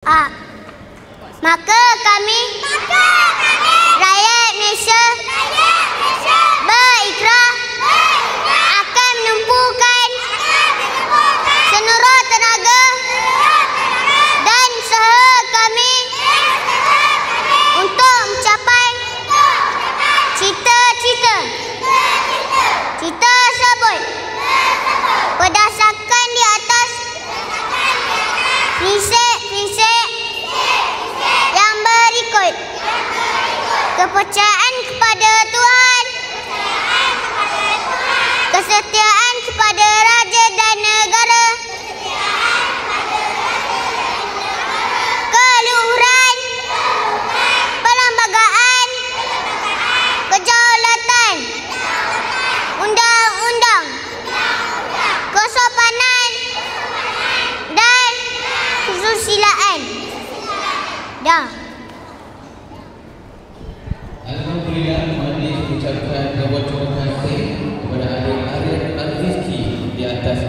Maka kami rakyat Malaysia berikrar akan menumpukan seluruh tenaga dan usaha kami untuk mencapai cita-cita tersebut berdasarkan di atas prinsip-prinsip yang berikut: kepercayaan kepada Tuhan, kesetiaan kepada raja dan negara, keluhuran, perlembagaan, kedaulatan, undang-undang, kesopanan dan kesusilaan. Alhamdulillah, majlis mengucapkan terima kasih kepada Adik Arif Al-Rizki di atas